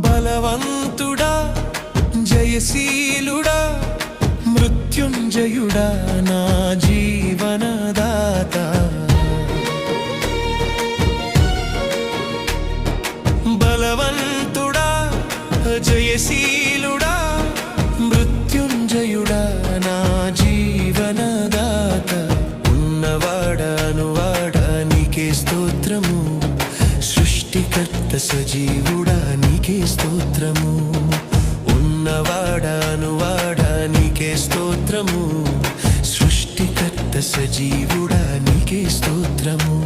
బలవంతుడా జయశీలుడా మృత్యుంజయుడా నా జీవనదాత బలవంతుడా జయశీలుడా మృత్యుంజయుడా నా జీవనదాత ఉన్నవాడా నీకే స్తోత్రము సృష్టికర్త సజీవుడా నీకే స్తోత్రము ఉన్నవాడా నీకే స్తోత్రము సృష్టికర్త సజీవుడా నీకే స్తోత్రము